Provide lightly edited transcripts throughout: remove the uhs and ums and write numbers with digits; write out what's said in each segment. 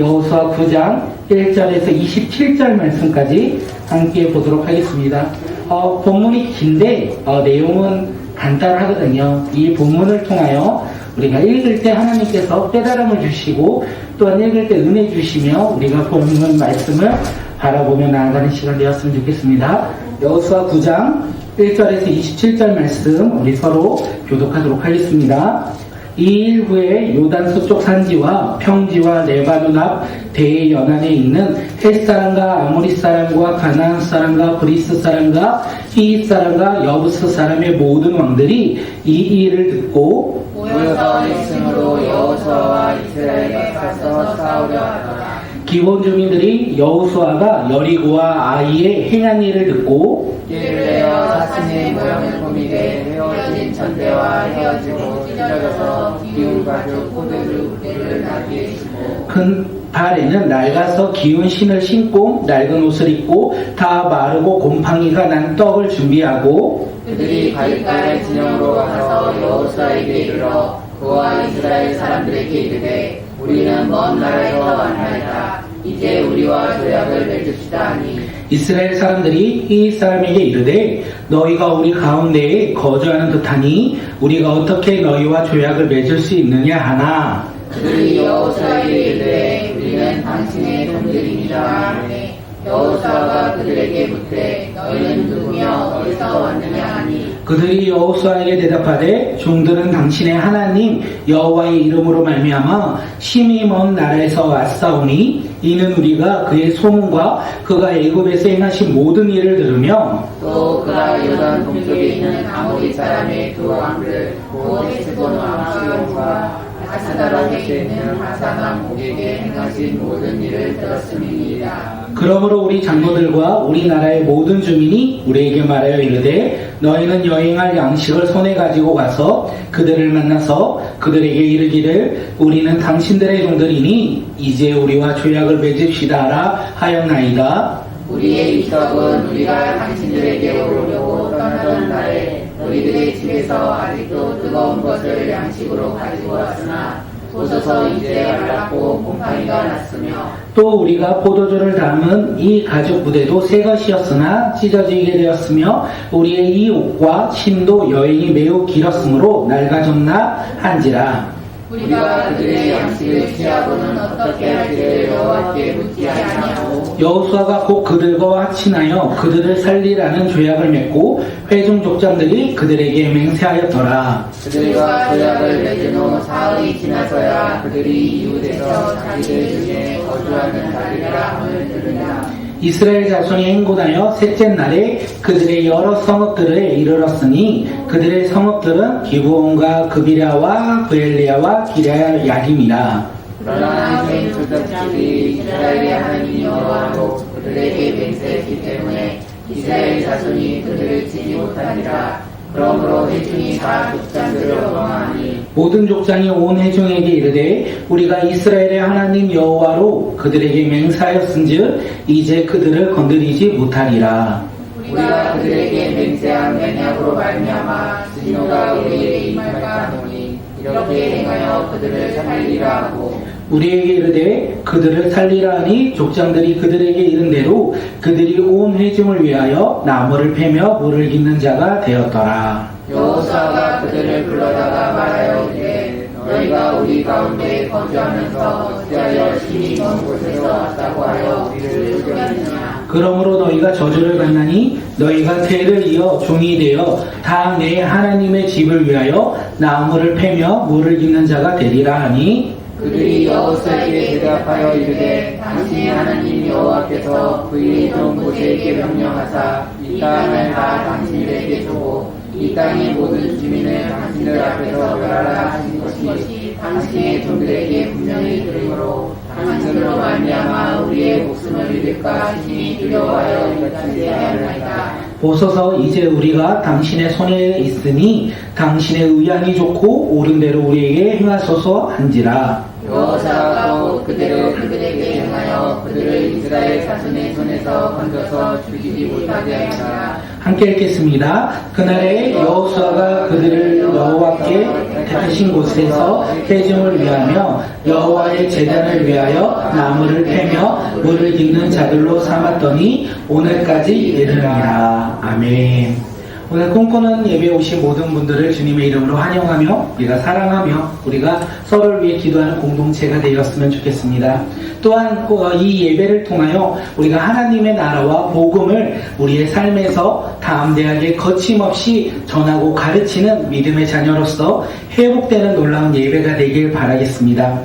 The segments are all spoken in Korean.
여호수아 9장 1절에서 27절 말씀까지 함께 보도록 하겠습니다. 본문이 긴데 내용은 간단하거든요. 이 본문을 통하여 우리가 읽을 때 하나님께서 깨달음을 주시고 또한 읽을 때 은혜 주시며 우리가 본문 말씀을 바라보며 나아가는 시간 되었으면 좋겠습니다. 여호수아 9장 1절에서 27절 말씀 우리 서로 교독하도록 하겠습니다. 이일 후에 요단 서쪽 산지와 평지와 레바논 앞 대의 연안에 있는 헷 사람과 아모리 사람과 가나안 사람과 브리스 사람과 히잇 사람과 여부스 사람의 모든 왕들이 이 일을 듣고 모여서 일심으로 여호수아와 이스라엘에 가서 싸우려 하더라. 기본 주민들이 여호수아가 여리고와 아이의 행한 일을 듣고 띠를 내어 사슴의 모양을 꾸미되 헤어진 전대와 헤어지고 찢어져서 기운 가죽 포도주 띠를 나게 주고 큰 발에는 낡아서 기운 신을 신고 낡은 옷을 입고 다 마르고 곰팡이가 난 떡을 준비하고 그들이 갈갈 진영으로 가서 여호수아에게 이르러 그와 이스라엘 사람들에게 이르되 우리는 먼 나라에서 왔나이다. 이제 우리와 조약을 맺읍시다 하니 이스라엘 사람들이 히잇 사람에게 이르되 너희가 우리 가운데에 거주하는 듯하니 우리가 어떻게 너희와 조약을 맺을 수 있느냐 하나 그들이 여호수아에게 이르되 우리는 당신의 종들이니라 하매 여호수아가 그들에게 묻되 너희는 누구며 어디서 왔느냐 하니 그들이 여호수아에게 대답하되 종들은 당신의 하나님 여호와의 이름으로 말미암아 심히 먼 나라에서 왔사오니 이는 우리가 그의 소문과 그가 애굽에서 행하신 모든 일을 들으며 또 그가 요단 동쪽에 있는 아모리 사람의 두 왕들 곧 헤스본 왕 시온과 아스다롯에 있는 하사남 옥에게 행하신 모든 일을 들었음이니이다. 그러므로 우리 장로들과 우리나라의 모든 주민이 우리에게 말하여 이르되 너희는 여행할 양식을 손에 가지고 가서 그들을 만나서 그들에게 이르기를 우리는 당신들의 종들이니 이제 우리와 조약을 맺읍시다라 하였나이다. 우리의 이적은 우리가 당신들에게 오르려고 떠나던 날에 너희들의 집에서 아직도 뜨거운 것을 양식으로 가지고 왔으나 보소서 이제 말랐고 곰팡이가 났으며 또 우리가 포도주를 담은 이 가죽 부대도 새 것이었으나 찢어지게 되었으며 우리의 이 옷과 침도 여행이 매우 길었으므로 낡아졌나 한지라. 우리가 그들의 양식을 취하고는 어떻게 할지를 여호와께 묻지 아니하고 여호수아가 곧 그들과 합친하여 그들을 살리라는 조약을 맺고 회중 족장들이 그들에게 맹세하였더라. 그들과 조약을 맺은 후 사흘이 지나서야 그들이 이웃에서 자기들 중에 거주하는 자리라 함을 들으냐. 이스라엘 자손이 행군하여 셋째 날에 그들의 여러 성읍들에 이르렀으니 그들의 성읍들은 기브온과 그비랴와 브엘리아와 기랴 야김이라. 그러나 된 조적들이 이스라엘의 하나님 여호와로 그들에게 맹세했기 때문에 이스라엘 자손이 그들을 치지 못하니라. 그러므로 회중이 다 족장들을 원하니 모든 족장이 온 회중에게 이르되 우리가 이스라엘의 하나님 여호와로 그들에게 맹세하였은즉 이제 그들을 건드리지 못하리라. 우리가 그들에게 맹세한 맹약으로 말미암아 진노가 우리에게 임할까 하노니 이렇게 행하여 그들을 살리라 하고 우리에게 이르되 그들을 살리라 하니 족장들이 그들에게 이른 대로 그들이 온 회중을 위하여 나무를 패며 물을 깃는 자가 되었더라. 여호수아가 그들을 불러다가 말하여 이르되 너희가 우리 가운데 거주하면서 어찌하여 심히 먼 곳에서 왔다고 하여 우리를 죽였느냐. 그러므로 너희가 저주를 받나니 너희가 태를 이어 종이 되어 다 내 하나님의 집을 위하여 나무를 패며 물을 깃는 자가 되리라 하니 그들이 여호수아에게 대답하여 이르되 당신의 하나님 여호와께서 그의 종 모세에게 명령하사 이 땅을 다 당신들에게 주고 이 땅의 모든 주민을 당신들 앞에서 멸하라 하신 것이 당신의 종들에게 분명히 들으므로 당신으로 말미암아 우리의 목숨을 잃을까 심히 두려워하여 이같이 하였나이다. 보소서 이제 우리가 당신의 손에 있으니 당신의 의안이 좋고 옳은 대로 우리에게 행하소서 한지라. 여호수아가 곧 그대로 그들에게 행하여 그들을 이스라엘 자손의 손에서 건져서 죽이지 못하게 하리라. 함께 읽겠습니다. 그날에 여호수아가 그들을 여호와께 택하신 곳에서 회중을 위하며 여호와의 제단을 위하여 나무를 패며 물을 깃는 자들로 삼았더니 오늘까지 이르느니라. 아멘. 오늘 꿈꾸는 예배에 오신 모든 분들을 주님의 이름으로 환영하며 우리가 사랑하며 우리가 서로를 위해 기도하는 공동체가 되었으면 좋겠습니다. 또한 이 예배를 통하여 우리가 하나님의 나라와 복음을 우리의 삶에서 담대하게 거침없이 전하고 가르치는 믿음의 자녀로서 회복되는 놀라운 예배가 되길 바라겠습니다.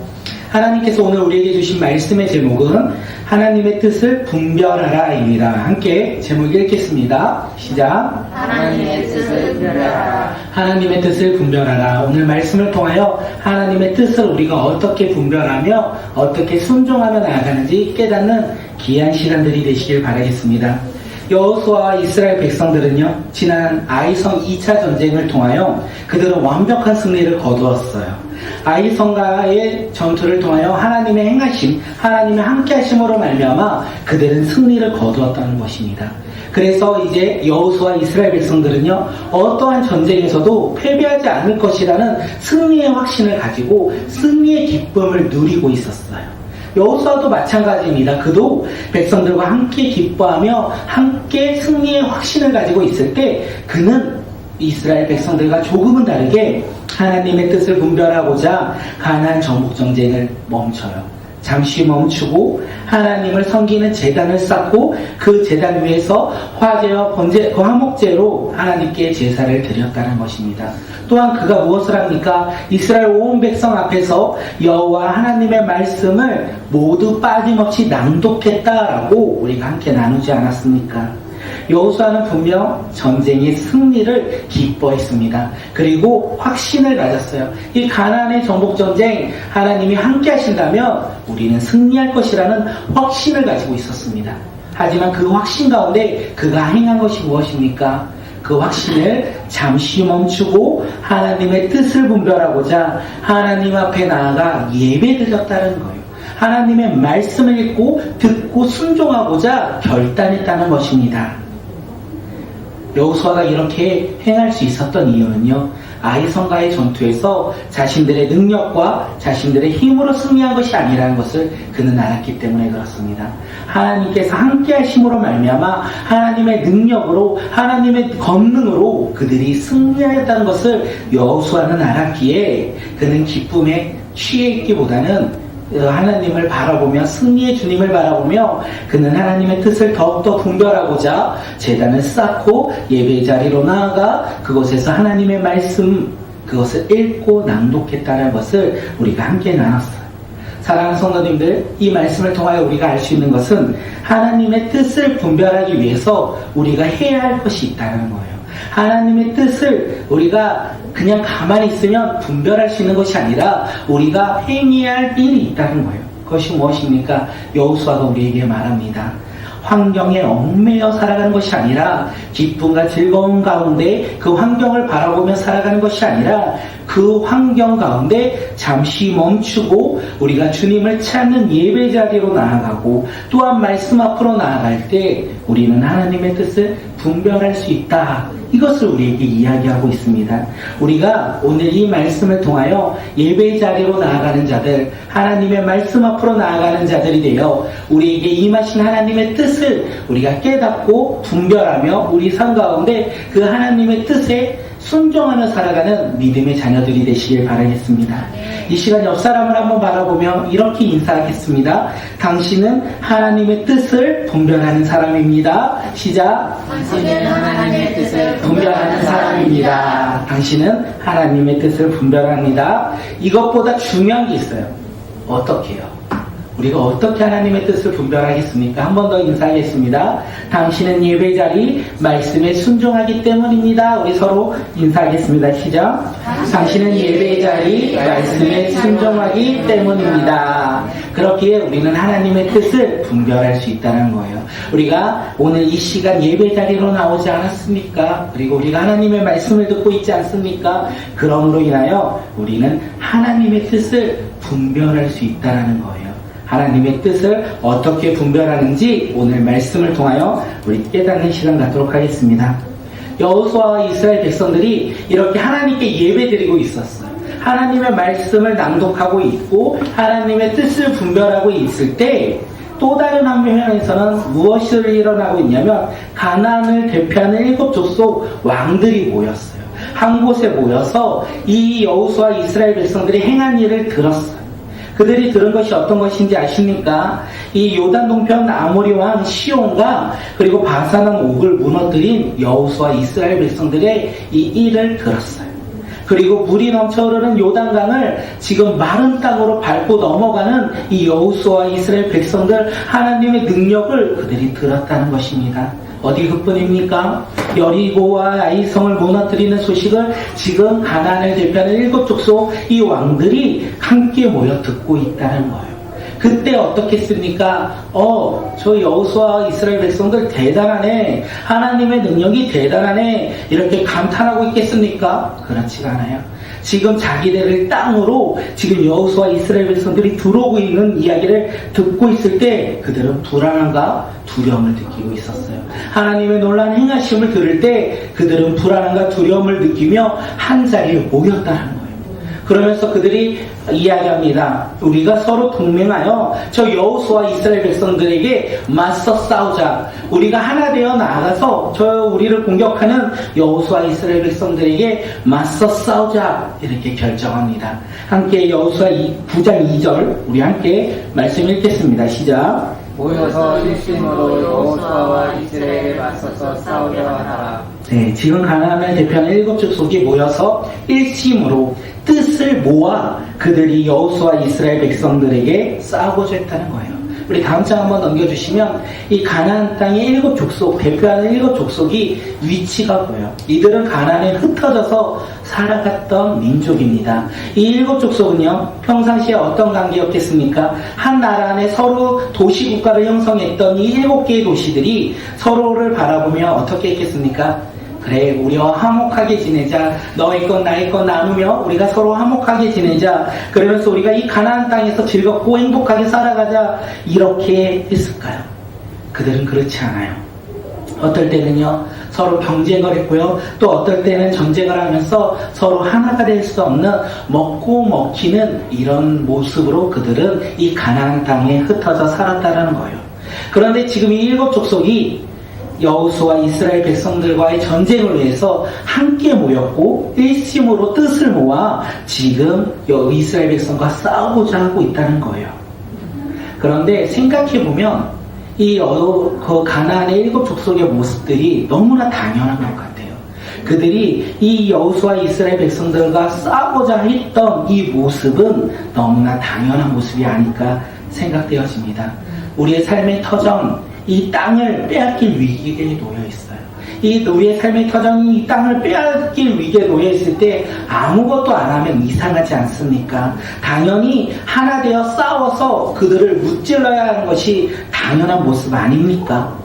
하나님께서 오늘 우리에게 주신 말씀의 제목은 하나님의 뜻을 분별하라입니다. 함께 제목 읽겠습니다. 시작. 하나님의 뜻을 분별하라. 하나님의 뜻을 분별하라. 오늘 말씀을 통하여 하나님의 뜻을 우리가 어떻게 분별하며 어떻게 순종하며 나아가는지 깨닫는 귀한 시간들이 되시길 바라겠습니다. 여호수아와 이스라엘 백성들은요, 지난 아이성 2차 전쟁을 통하여 그들은 완벽한 승리를 거두었어요. 아이성과의 전투를 통하여 하나님의 행하심, 하나님의 함께하심으로 말미암아 그들은 승리를 거두었다는 것입니다. 그래서 이제 여호수아 이스라엘 백성들은요, 어떠한 전쟁에서도 패배하지 않을 것이라는 승리의 확신을 가지고 승리의 기쁨을 누리고 있었어요. 여호수아도 마찬가지입니다. 그도 백성들과 함께 기뻐하며 함께 승리의 확신을 가지고 있을 때 그는 이스라엘 백성들과 조금은 다르게 하나님의 뜻을 분별하고자 가나안 정복 전쟁을 멈춰요. 잠시 멈추고 하나님을 섬기는 제단을 쌓고 그 제단 위에서 화제와 번제, 그 화목제로 하나님께 제사를 드렸다는 것입니다. 또한 그가 무엇을 합니까? 이스라엘 온 백성 앞에서 여호와 하나님의 말씀을 모두 빠짐없이 낭독했다라고 우리가 함께 나누지 않았습니까? 여호수아는 분명 전쟁의 승리를 기뻐했습니다. 그리고 확신을 가졌어요. 이 가나안의 정복 전쟁 하나님이 함께 하신다면 우리는 승리할 것이라는 확신을 가지고 있었습니다. 하지만 그 확신 가운데 그가 행한 것이 무엇입니까? 그 확신을 잠시 멈추고 하나님의 뜻을 분별하고자 하나님 앞에 나아가 예배드렸다는 거예요. 하나님의 말씀을 읽고 듣고 순종하고자 결단했다는 것입니다. 여호수아가 이렇게 행할 수 있었던 이유는요, 아이성과의 전투에서 자신들의 능력과 자신들의 힘으로 승리한 것이 아니라는 것을 그는 알았기 때문에 그렇습니다. 하나님께서 함께 하심으로 말미암아 하나님의 능력으로 하나님의 권능으로 그들이 승리하였다는 것을 여호수아는 알았기에 그는 기쁨에 취해 있기보다는 하나님을 바라보며 승리의 주님을 바라보며 그는 하나님의 뜻을 더욱더 분별하고자 제단을 쌓고 예배 자리로 나아가 그곳에서 하나님의 말씀 그것을 읽고 낭독했다는 것을 우리가 함께 나눴어요. 사랑하는 성도님들, 이 말씀을 통하여 우리가 알 수 있는 것은 하나님의 뜻을 분별하기 위해서 우리가 해야 할 것이 있다는 거예요. 하나님의 뜻을 우리가 그냥 가만히 있으면 분별할 수 있는 것이 아니라 우리가 행해야 할 일이 있다는 거예요. 그것이 무엇입니까? 여호수아가 우리에게 말합니다. 환경에 얽매여 살아가는 것이 아니라 기쁨과 즐거움 가운데 그 환경을 바라보며 살아가는 것이 아니라 그 환경 가운데 잠시 멈추고 우리가 주님을 찾는 예배 자리로 나아가고 또한 말씀 앞으로 나아갈 때 우리는 하나님의 뜻을 분별할 수 있다. 이것을 우리에게 이야기하고 있습니다. 우리가 오늘 이 말씀을 통하여 예배 자리로 나아가는 자들, 하나님의 말씀 앞으로 나아가는 자들이 되어 우리에게 임하신 하나님의 뜻을 우리가 깨닫고 분별하며 우리 삶 가운데 그 하나님의 뜻에 순종하며 살아가는 믿음의 자녀들이 되시길 바라겠습니다. 이 시간 옆 사람을 한번 바라보며 이렇게 인사하겠습니다. 당신은 하나님의 뜻을 분별하는 사람입니다. 시작. 당신은 하나님의 뜻을 분별하는 사람입니다. 당신은 하나님의 뜻을 분별합니다. 이것보다 중요한 게 있어요. 어떻게 해요? 우리가 어떻게 하나님의 뜻을 분별하겠습니까? 한 번 더 인사하겠습니다. 당신은 예배자리 말씀에 순종하기 때문입니다. 우리 서로 인사하겠습니다. 시작. 당신은 예배자리 말씀에 순종하기 때문입니다. 그렇기에 우리는 하나님의 뜻을 분별할 수 있다는 거예요. 우리가 오늘 이 시간 예배자리로 나오지 않았습니까? 그리고 우리가 하나님의 말씀을 듣고 있지 않습니까? 그럼으로 인하여 우리는 하나님의 뜻을 분별할 수 있다는 거예요. 하나님의 뜻을 어떻게 분별하는지 오늘 말씀을 통하여 우리 깨닫는 시간 갖도록 하겠습니다. 여호수아와 이스라엘 백성들이 이렇게 하나님께 예배드리고 있었어요. 하나님의 말씀을 낭독하고 있고 하나님의 뜻을 분별하고 있을 때 또 다른 한면에서는 무엇을 일어나고 있냐면 가나안을 대표하는 7족속 왕들이 모였어요. 한 곳에 모여서 이 여호수아 이스라엘 백성들이 행한 일을 들었어요. 그들이 들은 것이 어떤 것인지 아십니까? 이 요단 동편 아모리 왕 시온과 그리고 바산왕 옥을 무너뜨린 여호수아 이스라엘 백성들의 이 일을 들었어요. 그리고 물이 넘쳐 흐르는 요단강을 지금 마른 땅으로 밟고 넘어가는 이 여호수아 이스라엘 백성들 하나님의 능력을 그들이 들었다는 것입니다. 어디 그뿐입니까? 여리고와 아이성을 무너뜨리는 소식을 지금 가나안을 대표하는 7족속 이 왕들이 함께 모여 듣고 있다는 거예요. 그때 어떻겠습니까? 저 여호수아 이스라엘 백성들 대단하네. 하나님의 능력이 대단하네. 이렇게 감탄하고 있겠습니까? 그렇지가 않아요. 지금 자기들의 땅으로 지금 여호수아 이스라엘 백성들이 들어오고 있는 이야기를 듣고 있을 때 그들은 불안함과 두려움을 느끼고 있었어요. 하나님의 놀라운 행하심을 들을 때 그들은 불안함과 두려움을 느끼며 한 자리에 모였다는 거예요. 그러면서 그들이 이야기합니다. 우리가 서로 동맹하여 저 여호수아 이스라엘 백성들에게 맞서 싸우자. 우리가 하나 되어 나아가서 저 우리를 공격하는 여호수아 이스라엘 백성들에게 맞서 싸우자. 이렇게 결정합니다. 함께 여호수아 9장 2절 우리 함께 말씀 읽겠습니다. 시작. 모여서 일심으로 여호수아와 이스라엘에 맞서서 싸우려 하라. 네, 지금 가나안을 대표하는 7족속이 모여서 일심으로 뜻을 모아 그들이 여호수아 이스라엘 백성들에게 싸우고자 했다는 거예요. 우리 다음 장 한번 넘겨주시면 이 가나안 땅의 7족속 대표하는 7족속이 위치가 보여요. 이들은 가나안에 흩어져서 살아갔던 민족입니다. 이 7족속은요 평상시에 어떤 관계였겠습니까? 한 나라 안에 서로 도시국가를 형성했던 이 7개의 도시들이 서로를 바라보며 어떻게 했겠습니까? 그래, 우리와 화목하게 지내자. 너의 것 나의 것 나누며 우리가 서로 화목하게 지내자. 그러면서 우리가 이 가나안 땅에서 즐겁고 행복하게 살아가자. 이렇게 했을까요? 그들은 그렇지 않아요. 어떨 때는요 서로 경쟁을 했고요, 또 어떨 때는 전쟁을 하면서 서로 하나가 될 수 없는 먹고 먹히는 이런 모습으로 그들은 이 가나안 땅에 흩어져 살았다는 거예요. 그런데 지금 이 7족속이 여호수아 이스라엘 백성들과의 전쟁을 위해서 함께 모였고 일심으로 뜻을 모아 지금 이스라엘 백성과 싸우고자 하고 있다는 거예요. 그런데 생각해보면 이 가나안의 7족속의 모습들이 너무나 당연한 것 같아요. 그들이 이 여호수아 이스라엘 백성들과 싸우고자 했던 이 모습은 너무나 당연한 모습이 아닐까 생각되어집니다. 우리의 삶의 터전, 이 땅을 빼앗길 위기에 놓여 있어요. 우리의 삶의 터전이 이 땅을 빼앗길 위기에 놓여 있을 때 아무것도 안 하면 이상하지 않습니까? 당연히 하나 되어 싸워서 그들을 무찔러야 하는 것이 당연한 모습 아닙니까?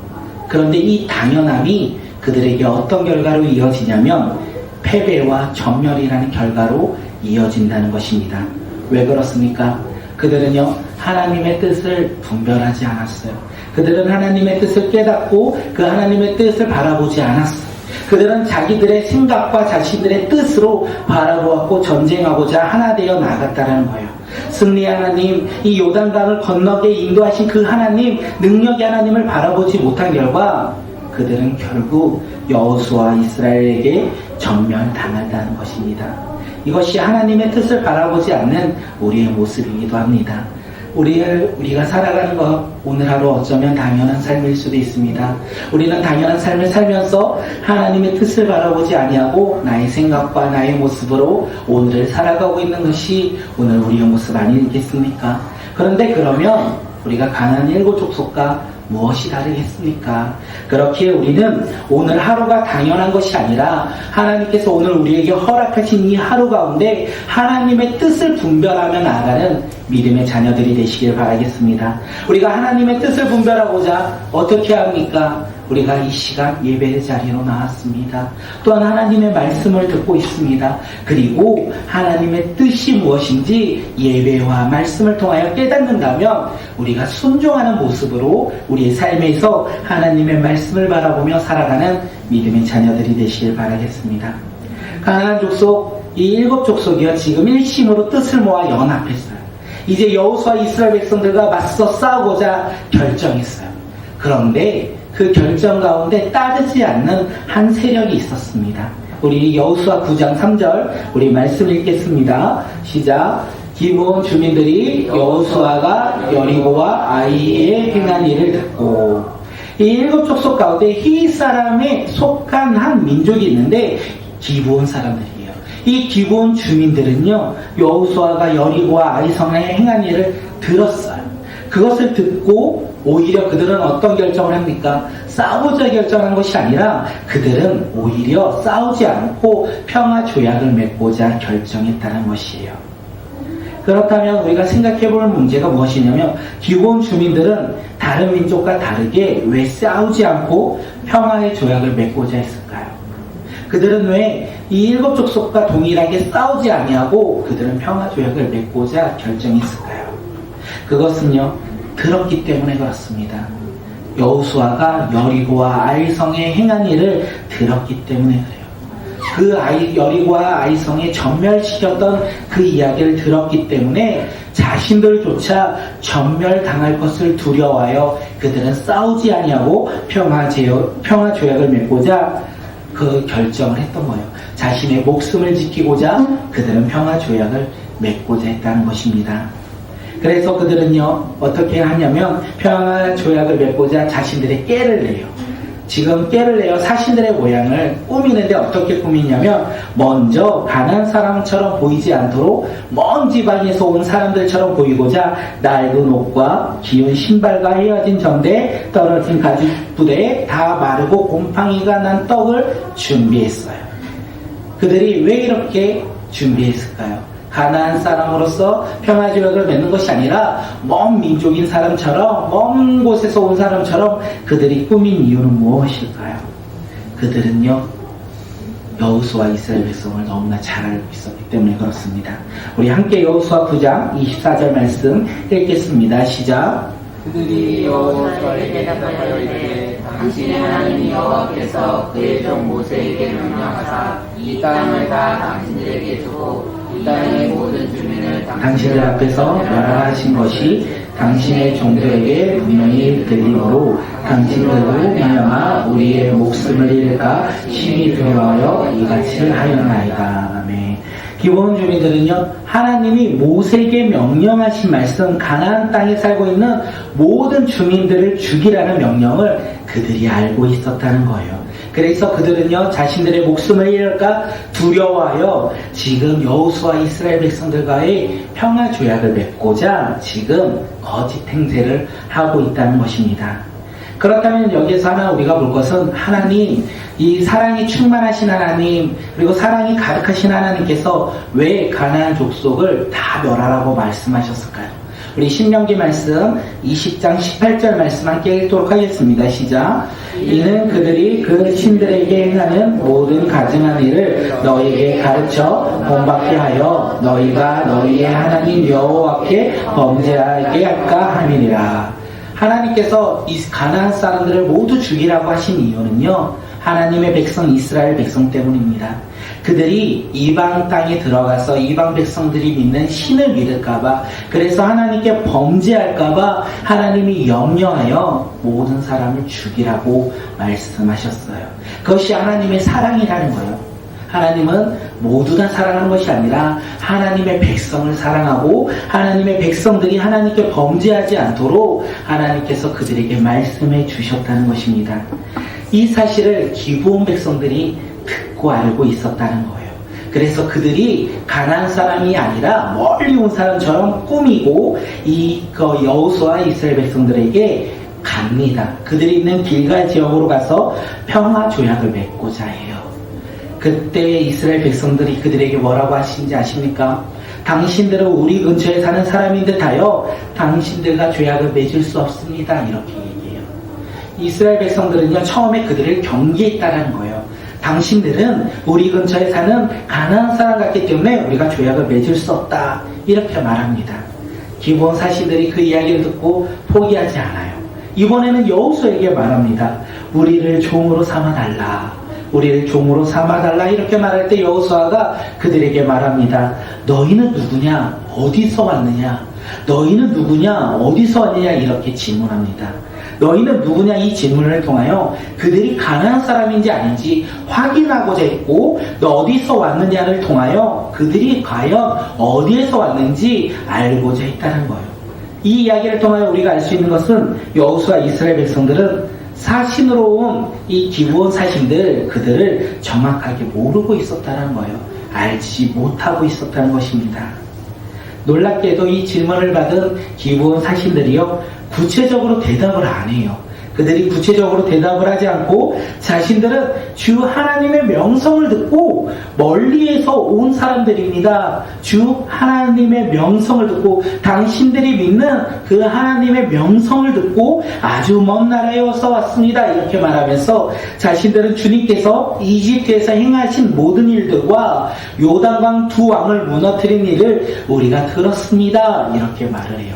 그런데 이 당연함이 그들에게 어떤 결과로 이어지냐면 패배와 전멸이라는 결과로 이어진다는 것입니다. 왜 그렇습니까? 그들은요 하나님의 뜻을 분별하지 않았어요. 그들은 하나님의 뜻을 깨닫고 그 하나님의 뜻을 바라보지 않았어요. 그들은 자기들의 생각과 자신들의 뜻으로 바라보았고 전쟁하고자 하나 되어 나갔다는 거예요. 승리의 하나님, 이 요단강을 건너게 인도하신 그 하나님, 능력의 하나님을 바라보지 못한 결과 그들은 결국 여호수아 이스라엘에게 전멸당한다는 것입니다. 이것이 하나님의 뜻을 바라보지 않는 우리의 모습이기도 합니다. 우리가 살아가는 것, 오늘 하루 어쩌면 당연한 삶일 수도 있습니다. 우리는 당연한 삶을 살면서 하나님의 뜻을 바라보지 아니하고 나의 생각과 나의 모습으로 오늘을 살아가고 있는 것이 오늘 우리의 모습 아니겠습니까? 그런데 그러면 우리가 가나안 7족속과 무엇이 다르겠습니까? 그렇기에 우리는 오늘 하루가 당연한 것이 아니라 하나님께서 오늘 우리에게 허락하신 이 하루 가운데 하나님의 뜻을 분별하며 나아가는 믿음의 자녀들이 되시길 바라겠습니다. 우리가 하나님의 뜻을 분별하고자 어떻게 합니까? 우리가 이 시간 예배 자리로 나왔습니다. 또한 하나님의 말씀을 듣고 있습니다. 그리고 하나님의 뜻이 무엇인지 예배와 말씀을 통하여 깨닫는다면 우리가 순종하는 모습으로 우리의 삶에서 하나님의 말씀을 바라보며 살아가는 믿음의 자녀들이 되시길 바라겠습니다. 가나안 족속, 이 7 족속이요 지금 일심으로 뜻을 모아 연합했어요. 이제 여호수아 이스라엘 백성들과 맞서 싸우고자 결정했어요. 그런데 그 결정 가운데 따르지 않는 한 세력이 있었습니다. 우리 여호수아 9장 3절 우리 말씀 읽겠습니다. 시작. 기브온 주민들이 여호수아가 여리고와 아이에 행한 일을 듣고, 이 7 족속 가운데 히윗 사람에 속한 한 민족이 있는데 기브온 사람들이에요. 이 기브온 주민들은요 여호수아가 여리고와 아이성에 행한 일을 들었어요. 그것을 듣고 오히려 그들은 어떤 결정을 합니까? 싸우자 결정한 것이 아니라 그들은 오히려 싸우지 않고 평화 조약을 맺고자 결정했다는 것이에요. 그렇다면 우리가 생각해 볼 문제가 무엇이냐면 기브온 주민들은 다른 민족과 다르게 왜 싸우지 않고 평화의 조약을 맺고자 했을까요? 그들은 왜 이 7 족속과 동일하게 싸우지 아니하고 그들은 평화 조약을 맺고자 결정했을까요? 그것은요 들었기 때문에 그렇습니다. 여호수아가 여리고와 아이성에 행한 일을 들었기 때문에 그래요. 그 여리고와 아이성에 전멸시켰던 그 이야기를 들었기 때문에 자신들조차 전멸당할 것을 두려워하여 그들은 싸우지 아니하고 평화 조약을 맺고자 그 결정을 했던 거예요. 자신의 목숨을 지키고자 그들은 평화 조약을 맺고자 했다는 것입니다. 그래서 그들은요 어떻게 하냐면 평화 조약을 맺고자 자신들의 꾀를 내요. 지금 꾀를 내어 자신들의 모양을 꾸미는데 어떻게 꾸미냐면 먼저 가난안 사람처럼 보이지 않도록 먼 지방에서 온 사람들처럼 보이고자 낡은 옷과 기운 신발과 헤어진 정대 떨어진 가죽 부대에 다 마르고 곰팡이가 난 떡을 준비했어요. 그들이 왜 이렇게 준비했을까요? 가나안 사람으로서 평화조약을 맺는 것이 아니라 먼 민족인 사람처럼 먼 곳에서 온 사람처럼 그들이 꾸민 이유는 무엇일까요? 그들은요 여호수아 이스라엘 백성을 너무나 잘 알고 있었기 때문에 그렇습니다. 우리 함께 여호수아 9장 24절 말씀 읽겠습니다. 시작. 그들이 여호수아에게 대답하여 이르되 당신의 하나님 여호와께서 그의 종 모세에게 명령하사 이 땅을 다 당신들에게 주고 이 땅의 모든 주민을 당신들 앞에서 멸하신 것이 당신의 종들에게 분명히 들리므로 당신들로 말미암아 우리의 목숨을 잃을까 심히 두려워하여 이같이 하였나이다. 아멘. 기브온 주민들은요 하나님이 모세에게 명령하신 말씀 가나안 땅에 살고 있는 모든 주민들을 죽이라는 명령을 그들이 알고 있었다는 거예요. 그래서 그들은요 자신들의 목숨을 잃을까 두려워하여 지금 여호수아 이스라엘 백성들과의 평화 조약을 맺고자 지금 거짓 행세를 하고 있다는 것입니다. 그렇다면 여기에서 하나 우리가 볼 것은 하나님, 이 사랑이 충만하신 하나님, 그리고 사랑이 가득하신 하나님께서 왜 가나안 족속을 다 멸하라고 말씀하셨을까요? 우리 신명기 말씀 20장 18절 말씀 함께 읽도록 하겠습니다. 시작. 이는 그들이 그 신들에게 행하는 모든 가증한 일을 너희에게 가르쳐 본받게 하여 너희가 너희의 하나님 여호와께 범죄하게 할까 함이니라. 하나님께서 이 가나안 사람들을 모두 죽이라고 하신 이유는요 하나님의 백성 이스라엘 백성 때문입니다. 그들이 이방 땅에 들어가서 이방 백성들이 믿는 신을 믿을까봐, 그래서 하나님께 범죄할까봐 하나님이 염려하여 모든 사람을 죽이라고 말씀하셨어요. 그것이 하나님의 사랑이라는 거예요. 하나님은 모두 다 사랑하는 것이 아니라 하나님의 백성을 사랑하고 하나님의 백성들이 하나님께 범죄하지 않도록 하나님께서 그들에게 말씀해 주셨다는 것입니다. 이 사실을 기브온 백성들이 듣고 알고 있었다는 거예요. 그래서 그들이 가나안 사람이 아니라 멀리 온 사람처럼 꾸미고 이 여호수아 이스라엘 백성들에게 갑니다. 그들이 있는 길갈 지역으로 가서 평화 조약을 맺고자 해요. 그때 이스라엘 백성들이 그들에게 뭐라고 하시는지 아십니까? 당신들은 우리 근처에 사는 사람인 듯하여 당신들과 조약을 맺을 수 없습니다. 이렇게 얘기해요. 이스라엘 백성들은요, 처음에 그들을 경계했다라는 거예요. 당신들은 우리 근처에 사는 가나안 사람 같기 때문에 우리가 조약을 맺을 수 없다, 이렇게 말합니다. 기브온 사신들이 그 이야기를 듣고 포기하지 않아요. 이번에는 여호수아에게 말합니다. 우리를 종으로 삼아달라, 우리를 종으로 삼아달라, 이렇게 말할 때 여호수아가 그들에게 말합니다. 너희는 누구냐? 어디서 왔느냐? 너희는 누구냐? 어디서 왔느냐? 이렇게 질문합니다. 너희는 누구냐? 이 질문을 통하여 그들이 가나안 사람인지 아닌지 확인하고자 했고, 너 어디서 왔느냐를 통하여 그들이 과연 어디에서 왔는지 알고자 했다는 거예요. 이 이야기를 통하여 우리가 알 수 있는 것은 여호수아 이스라엘 백성들은 사신으로 온 이 기브온 사신들, 그들을 정확하게 모르고 있었다는 거예요. 알지 못하고 있었다는 것입니다. 놀랍게도 이 질문을 받은 기브온 사신들이요, 구체적으로 대답을 안 해요. 그들이 구체적으로 대답을 하지 않고 자신들은 주 하나님의 명성을 듣고, 멀리에서 온 사람들입니다. 주 하나님의 명성을 듣고, 당신들이 믿는 그 하나님의 명성을 듣고 아주 먼 나라에서 왔습니다, 이렇게 말하면서 자신들은 주님께서 이집트에서 행하신 모든 일들과 요단강 두 왕을 무너뜨린 일을 우리가 들었습니다, 이렇게 말을 해요.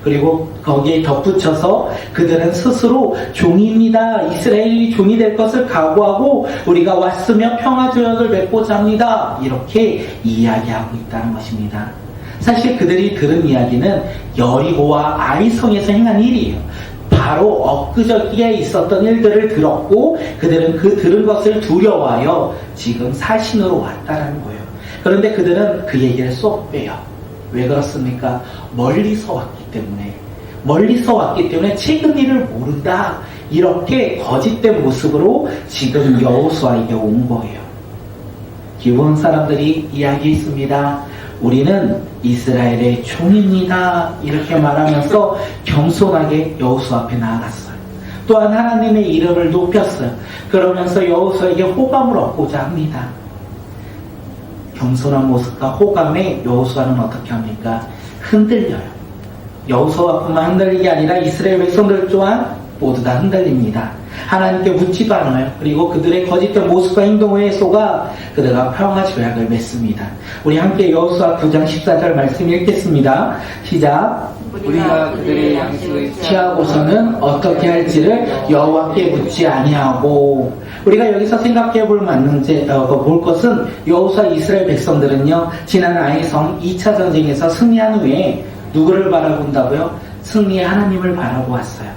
그리고 거기에 덧붙여서 그들은 스스로 종입니다, 이스라엘이 종이 될 것을 각오하고 우리가 왔으며 평화조약을 맺고자 합니다, 이렇게 이야기하고 있다는 것입니다. 사실 그들이 들은 이야기는 여리고와 아이성에서 행한 일이에요. 바로 엊그저께 있었던 일들을 들었고, 그들은 그 들은 것을 두려워하여 지금 사신으로 왔다는 거예요. 그런데 그들은 그 얘기를 쏙 빼요. 왜 그렇습니까? 멀리서 왔기 때문에 최근 일을 모른다, 이렇게 거짓된 모습으로 지금 여호수아에게 온 거예요. 기브온 사람들이 이야기했습니다. 우리는 이스라엘의 종입니다, 이렇게 말하면서 겸손하게 여호수아 앞에 나아갔어요. 또한 하나님의 이름을 높였어요. 그러면서 여호수아에게 호감을 얻고자 합니다. 겸손한 모습과 호감에 여호수아는 어떻게 합니까? 흔들려요. 여호수아뿐만 흔들리게 아니라 이스라엘 백성들 또한 모두 다 흔들립니다. 하나님께 묻지도 않아요. 그리고 그들의 거짓된 모습과 행동에 속아 그들과 평화 조약을 맺습니다. 우리 함께 여호수아 9장 14절 말씀 읽겠습니다. 시작. 우리가 그들의 양식을 취하고서는 어떻게 할지를 여호와께 묻지 아니하고. 우리가 여기서 생각해 볼 것은, 여호수아 이스라엘 백성들은요, 지난 아이성 2차 전쟁에서 승리한 후에 누구를 바라본다고요? 승리의 하나님을 바라보았어요.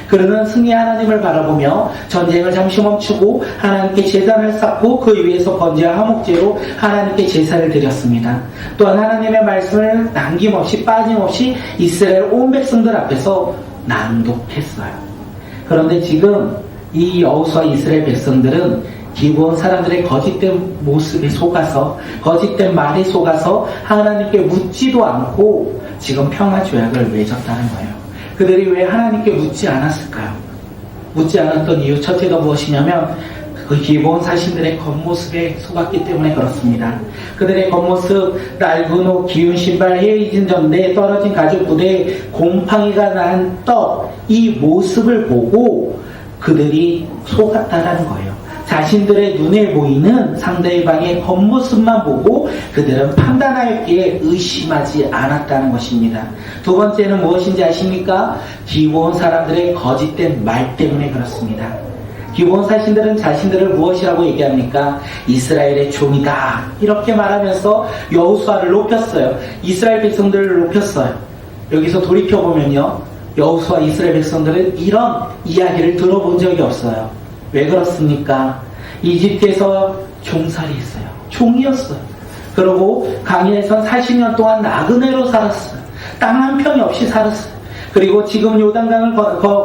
그러는 승리의 하나님을 바라보며 전쟁을 잠시 멈추고 하나님께 제단을 쌓고 그 위에서 번제와 화목제로 하나님께 제사를 드렸습니다. 또한 하나님의 말씀을 남김없이 빠짐없이 이스라엘 온 백성들 앞에서 낭독했어요. 그런데 지금 이 여호수아 이스라엘 백성들은 기브온 사람들의 거짓된 모습에 속아서, 거짓된 말에 속아서 하나님께 묻지도 않고 지금 평화 조약을 맺었다는 거예요. 그들이 왜 하나님께 묻지 않았을까요? 묻지 않았던 이유 첫째가 무엇이냐면 그 기브온 사신들의 겉모습에 속았기 때문에 그렇습니다. 그들의 겉모습, 낡은 옷, 기운 신발, 헤어진 전대에 떨어진 가죽 부대에 곰팡이가 난 떡, 이 모습을 보고 그들이 속았다라는 거예요. 자신들의 눈에 보이는 상대방의 겉모습만 보고 그들은 판단하였기에 의심하지 않았다는 것입니다. 두 번째는 무엇인지 아십니까? 기브온 사람들의 거짓된 말 때문에 그렇습니다. 기브온 사신들은 자신들을 무엇이라고 얘기합니까? 이스라엘의 종이다, 이렇게 말하면서 여호수아를 높였어요. 이스라엘 백성들을 높였어요. 여기서 돌이켜보면요, 여호수아 이스라엘 백성들은 이런 이야기를 들어본 적이 없어요. 왜 그렇습니까? 이집트에서 종살이 했어요. 종이었어요. 그리고 강야에선 40년 동안 나그네로 살았어요. 땅 한 평이 없이 살았어요. 그리고 지금 요단강을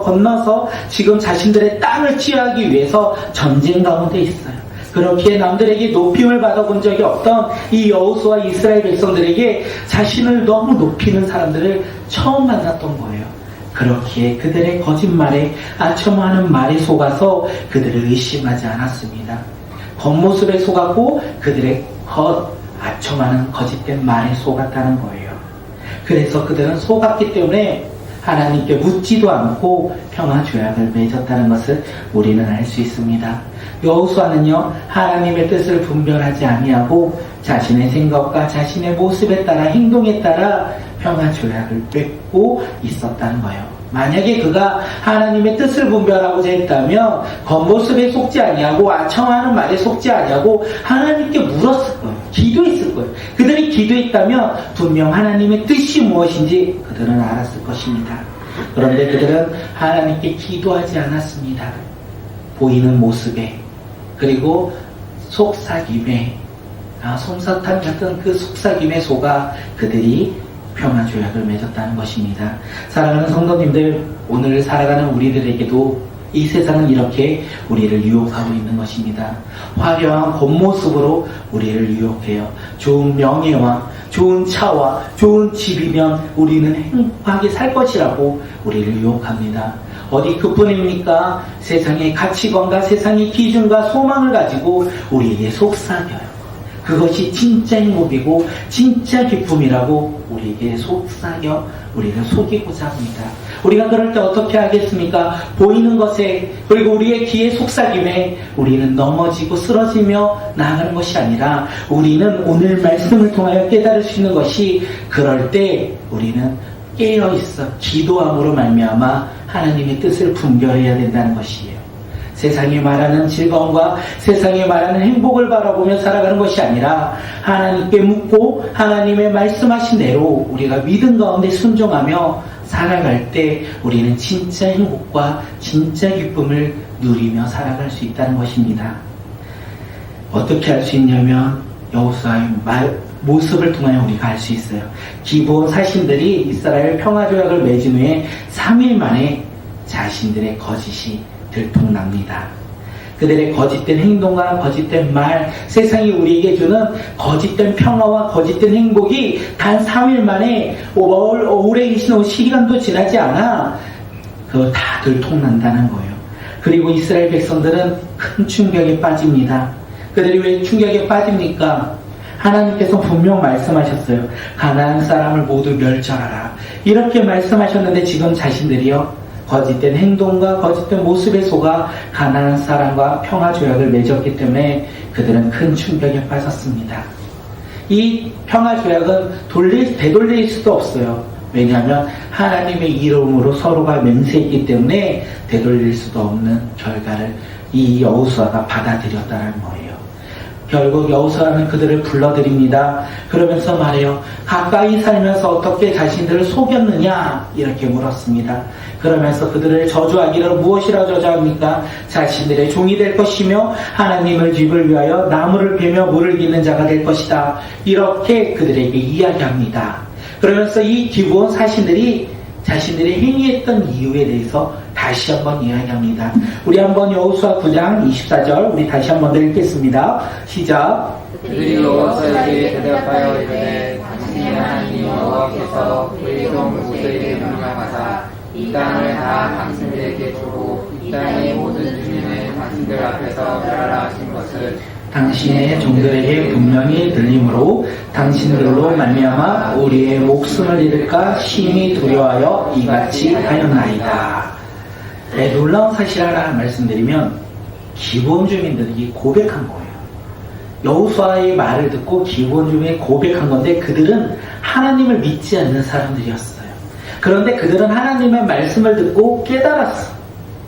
건너서 지금 자신들의 땅을 취하기 위해서 전쟁 가운데 있어요. 그렇게 남들에게 높임을 받아본 적이 없던 이 여호수아 이스라엘 백성들에게 자신을 너무 높이는 사람들을 처음 만났던 거예요. 그렇기에 그들의 거짓말에, 아첨하는 말에 속아서 그들을 의심하지 않았습니다. 겉모습에 속았고 그들의 아첨하는 거짓된 말에 속았다는 거예요. 그래서 그들은 속았기 때문에 하나님께 묻지도 않고 평화 조약을 맺었다는 것을 우리는 알 수 있습니다. 여호수아는요, 하나님의 뜻을 분별하지 아니하고 자신의 생각과 자신의 모습에 따라 행동에 따라 평화 조약을 맺고 있었다는 거예요. 만약에 그가 하나님의 뜻을 분별하고자 했다면 겉모습에 속지 아니하고 아첨하는 말에 속지 아니하고 하나님께 물었을 거예요. 기도했을 거예요. 그들이 기도했다면 분명 하나님의 뜻이 무엇인지 그들은 알았을 것입니다. 그런데 그들은 하나님께 기도하지 않았습니다. 보이는 모습에, 그리고 속삭임에, 솜사탕 같은 그 속삭임에 속아 그들이 평화 조약을 맺었다는 것입니다. 사랑하는 성도님들, 오늘 살아가는 우리들에게도 이 세상은 이렇게 우리를 유혹하고 있는 것입니다. 화려한 겉모습으로 우리를 유혹해요. 좋은 명예와 좋은 차와 좋은 집이면 우리는 행복하게 살 것이라고 우리를 유혹합니다. 어디 그뿐입니까? 세상의 가치관과 세상의 기준과 소망을 가지고 우리에게 속삭여요. 그것이 진짜 행복이고 진짜 기쁨이라고 우리에게 속삭여 우리를 속이고자 합니다. 우리가 그럴 때 어떻게 하겠습니까? 보이는 것에, 그리고 우리의 귀에 속삭임에 우리는 넘어지고 쓰러지며 나아가는 것이 아니라 우리는 오늘 말씀을 통하여 깨달을 수 있는 것이, 그럴 때 우리는 깨어있어 기도함으로 말미암아 하나님의 뜻을 분별해야 된다는 것이에요. 세상이 말하는 즐거움과 세상이 말하는 행복을 바라보며 살아가는 것이 아니라 하나님께 묻고 하나님의 말씀하신 대로 우리가 믿음 가운데 순종하며 살아갈 때 우리는 진짜 행복과 진짜 기쁨을 누리며 살아갈 수 있다는 것입니다. 어떻게 할 수 있냐면 여호수아의 모습을 통하여 우리가 알 수 있어요. 기브온 사신들이 이스라엘 평화조약을 맺은 후에 3일 만에 자신들의 거짓이 들통납니다. 그들의 거짓된 행동과 거짓된 말, 세상이 우리에게 주는 거짓된 평화와 거짓된 행복이 단 3일 만에 오래 계신 시간도 지나지 않아 그거 다 들통난다는 거예요. 그리고 이스라엘 백성들은 큰 충격에 빠집니다. 그들이 왜 충격에 빠집니까? 하나님께서 분명 말씀하셨어요. 가나안 사람을 모두 멸절하라. 이렇게 말씀하셨는데 지금 자신들이요, 거짓된 행동과 거짓된 모습에 속아 가나안 사람과 평화 조약을 맺었기 때문에 그들은 큰 충격에 빠졌습니다. 이 평화 조약은 되돌릴 수도 없어요. 왜냐하면 하나님의 이름으로 서로가 맹세했기 때문에 되돌릴 수도 없는 결과를 이 여호수아가 받아들였다는 거예요. 결국 여호수아는 그들을 불러들입니다. 그러면서 말해요. 가까이 살면서 어떻게 자신들을 속였느냐? 이렇게 물었습니다. 그러면서 그들을 저주하기를 무엇이라 저주합니까? 자신들의 종이 될 것이며 하나님의 집을 위하여 나무를 베며 물을 기는 자가 될 것이다. 이렇게 그들에게 이야기합니다. 그러면서 이 기브온 사신들이 자신들이 행위했던 이유에 대해서 다시 한번 이야기합니다. 우리 한번 여호수아 9장 24절 우리 다시 한번 읽겠습니다. 시작. 그들이 여호수아에게 대답하여 이르되 당신의 하나님 여호와께서 그의 종 모세에게 명령하사 이 땅을 다 당신들에게 주고 이 땅의 모든 주민을 당신들 앞에서 멸하라 하신 것을 당신의 종들에게 분명히 들림으로 당신들로 말미암아 우리의 목숨을 잃을까 심히 두려워하여 이같이 하였나이다. 네, 놀라운 사실 하나 말씀드리면 기브온 주민들이 고백한 거예요. 여호수아의 말을 듣고 기브온 주민이 고백한 건데 그들은 하나님을 믿지 않는 사람들이었어요. 그런데 그들은 하나님의 말씀을 듣고 깨달았어.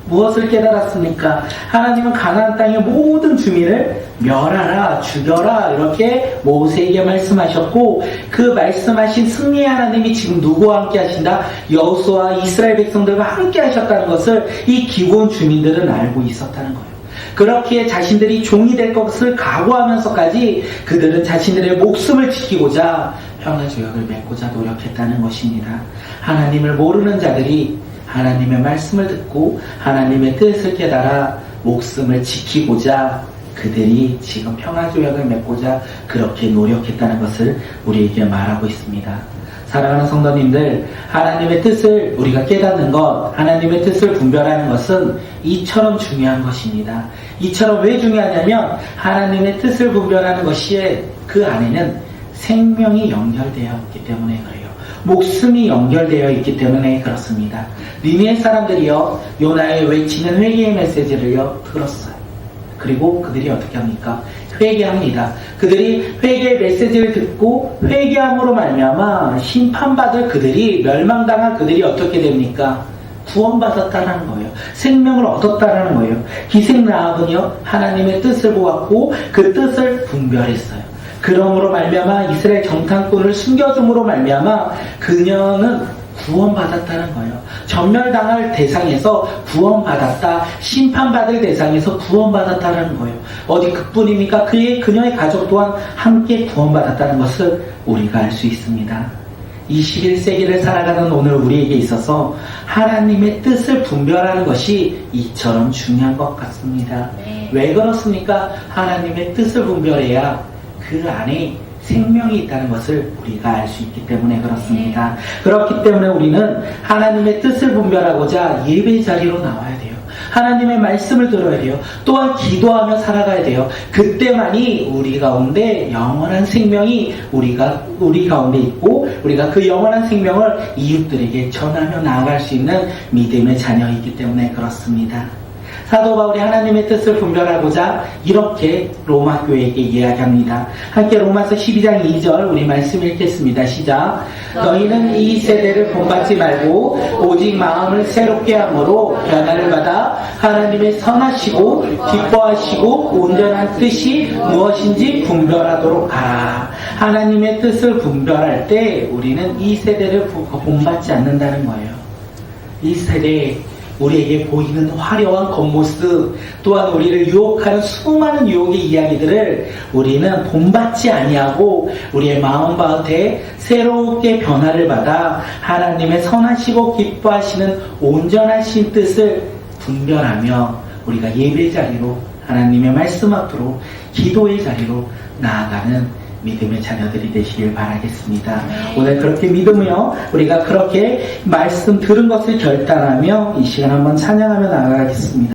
무엇을 깨달았습니까? 하나님은 가나안 땅의 모든 주민을 멸하라, 죽여라 이렇게 모세에게 말씀하셨고 그 말씀하신 승리의 하나님이 지금 누구와 함께 하신다? 여호수아 이스라엘 백성들과 함께 하셨다는 것을 이 기브온 주민들은 알고 있었다는 거예요. 그렇게 자신들이 종이 될 것을 각오하면서까지 그들은 자신들의 목숨을 지키고자 평화조약을 맺고자 노력했다는 것입니다. 하나님을 모르는 자들이 하나님의 말씀을 듣고 하나님의 뜻을 깨달아 목숨을 지키고자 그들이 지금 평화조약을 맺고자 그렇게 노력했다는 것을 우리에게 말하고 있습니다. 사랑하는 성도님들, 하나님의 뜻을 우리가 깨닫는 것, 하나님의 뜻을 분별하는 것은 이처럼 중요한 것입니다. 이처럼 왜 중요하냐면 하나님의 뜻을 분별하는 것이 그 안에는 생명이 연결되어 있기 때문에 그래요. 목숨이 연결되어 있기 때문에 그렇습니다. 니느웨 사람들이요, 요나의 외치는 회개의 메시지를요 들었어요. 그리고 그들이 어떻게 합니까? 회개합니다. 그들이 회개의 메시지를 듣고 회개함으로 말미암아 심판받을 그들이, 멸망당한 그들이 어떻게 됩니까? 구원받았다는 거예요. 생명을 얻었다는 거예요. 기생 라합은요, 하나님의 뜻을 보았고 그 뜻을 분별했어요. 그러므로 말미암아 이스라엘 정탐꾼을 숨겨줌으로 말미암아 그녀는 구원받았다는 거예요. 전멸당할 대상에서 구원받았다, 심판받을 대상에서 구원받았다는 거예요. 어디 그뿐입니까? 그녀의 가족 또한 함께 구원받았다는 것을 우리가 알 수 있습니다. 21세기를 살아가는 오늘 우리에게 있어서 하나님의 뜻을 분별하는 것이 이처럼 중요한 것 같습니다. 왜 그렇습니까? 하나님의 뜻을 분별해야 그 안에 생명이 있다는 것을 우리가 알 수 있기 때문에 그렇습니다. 그렇기 때문에 우리는 하나님의 뜻을 분별하고자 예배 자리로 나와야 돼요. 하나님의 말씀을 들어야 돼요. 또한 기도하며 살아가야 돼요. 그때만이 우리 가운데 영원한 생명이 우리 가운데 있고 우리가 그 영원한 생명을 이웃들에게 전하며 나아갈 수 있는 믿음의 자녀이기 때문에 그렇습니다. 사도 바울이 하나님의 뜻을 분별하고자 이렇게 로마 교회에게 이야기합니다. 함께 로마서 12장 2절 우리 말씀 읽겠습니다. 시작. 너희는 이 세대를 본받지 말고 오직 마음을 새롭게 함으로 변화를 받아 하나님의 선하시고 기뻐하시고 온전한 뜻이 무엇인지 분별하도록 하라. 하나님의 뜻을 분별할 때 우리는 이 세대를 본받지 않는다는 거예요. 이 세대에 우리에게 보이는 화려한 겉모습, 또한 우리를 유혹하는 수많은 유혹의 이야기들을 우리는 본받지 아니하고 우리의 마음밭에 새롭게 변화를 받아 하나님의 선하시고 기뻐하시는 온전하신 뜻을 분별하며 우리가 예배 자리로, 하나님의 말씀 앞으로, 기도의 자리로 나아가는 믿음의 자녀들이 되시길 바라겠습니다. 오늘 그렇게 믿으며 우리가 그렇게 말씀 들은 것을 결단하며 이 시간 한번 찬양하며 나아가겠습니다.